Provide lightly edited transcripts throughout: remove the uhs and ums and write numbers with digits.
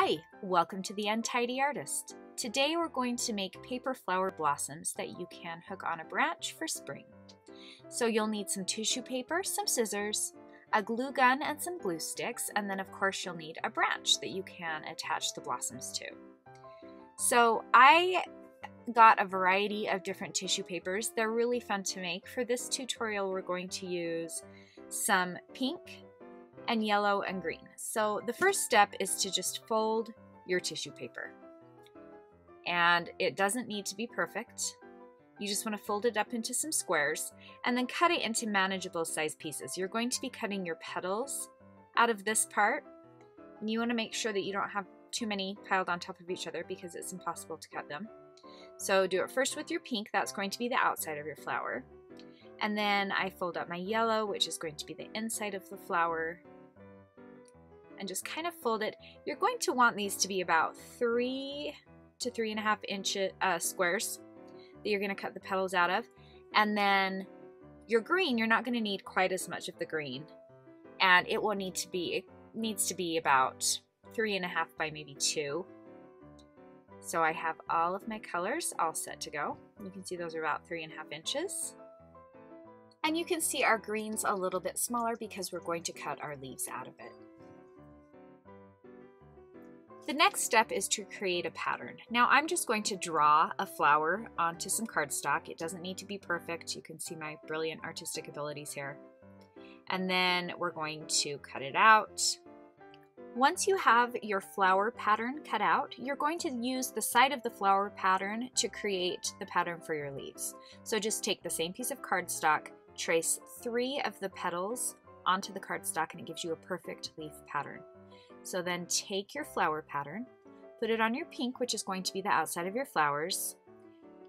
Hi, welcome to The Untidy Artist. Today we're going to make paper flower blossoms that you can hook on a branch for spring. So you'll need some tissue paper, some scissors, a glue gun and some glue sticks, and then of course you'll need a branch that you can attach the blossoms to. So I got a variety of different tissue papers. They're really fun to make. For this tutorial we're going to use some pink and yellow and green. So the first step is to just fold your tissue paper. And it doesn't need to be perfect. You just want to fold it up into some squares and then cut it into manageable size pieces. You're going to be cutting your petals out of this part, and you want to make sure that you don't have too many piled on top of each other because it's impossible to cut them. So do it first with your pink. That's going to be the outside of your flower. And then I fold up my yellow, which is going to be the inside of the flower, and just kind of fold it. You're going to want these to be about 3 to 3.5 inch squares that you're going to cut the petals out of. And then your green, you're not going to need quite as much of the green, and it needs to be about 3.5 by maybe 2. So I have all of my colors all set to go. You can see those are about 3.5 inches. And you can see our green's a little bit smaller because we're going to cut our leaves out of it. The next step is to create a pattern. Now I'm just going to draw a flower onto some cardstock. It doesn't need to be perfect. You can see my brilliant artistic abilities here. And then we're going to cut it out. Once you have your flower pattern cut out, you're going to use the side of the flower pattern to create the pattern for your leaves. So just take the same piece of cardstock, trace 3 of the petals onto the cardstock, and it gives you a perfect leaf pattern. So then take your flower pattern, put it on your pink, which is going to be the outside of your flowers,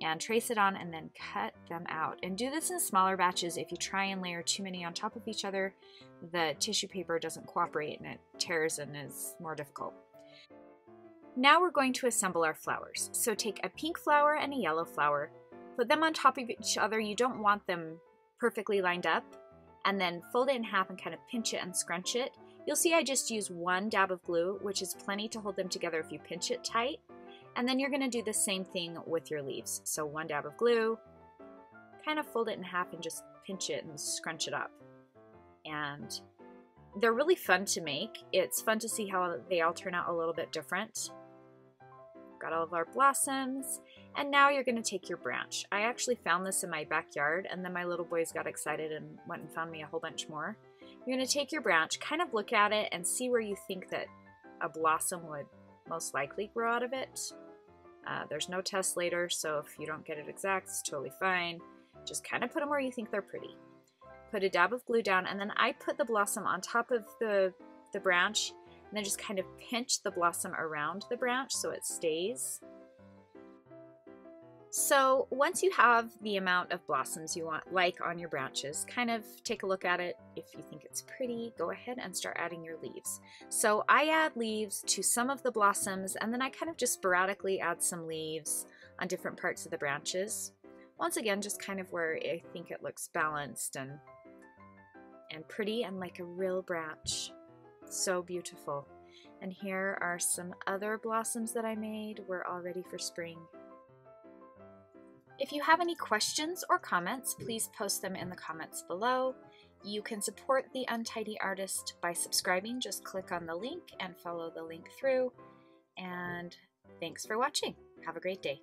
and trace it on and then cut them out. And do this in smaller batches. If you try and layer too many on top of each other, the tissue paper doesn't cooperate and it tears and is more difficult. Now we're going to assemble our flowers. So take a pink flower and a yellow flower, put them on top of each other. You don't want them perfectly lined up, and then fold it in half and kind of pinch it and scrunch it. You'll see I just use 1 dab of glue, which is plenty to hold them together if you pinch it tight. And then you're going to do the same thing with your leaves. So 1 dab of glue, kind of fold it in half and just pinch it and scrunch it up. And they're really fun to make. It's fun to see how they all turn out a little bit different. Got all of our blossoms, and now you're going to take your branch. I actually found this in my backyard, and then my little boys got excited and went and found me a whole bunch more. You're going to take your branch, kind of look at it and see where you think that a blossom would most likely grow out of it. There's no test later, so if you don't get it exact, it's totally fine. Just kind of put them where you think they're pretty. Put a dab of glue down, and then I put the blossom on top of the branch, and then just kind of pinch the blossom around the branch so it stays. So once you have the amount of blossoms you want, like on your branches, kind of take a look at it. If you think it's pretty, go ahead and start adding your leaves. So I add leaves to some of the blossoms, and then I kind of just sporadically add some leaves on different parts of the branches. Once again, just kind of where I think it looks balanced and pretty and like a real branch. So beautiful. And here are some other blossoms that I made. We're all ready for spring. If you have any questions or comments, please post them in the comments below. You can support The Untidy Artist by subscribing. Just click on the link and follow the link through. And thanks for watching. Have a great day.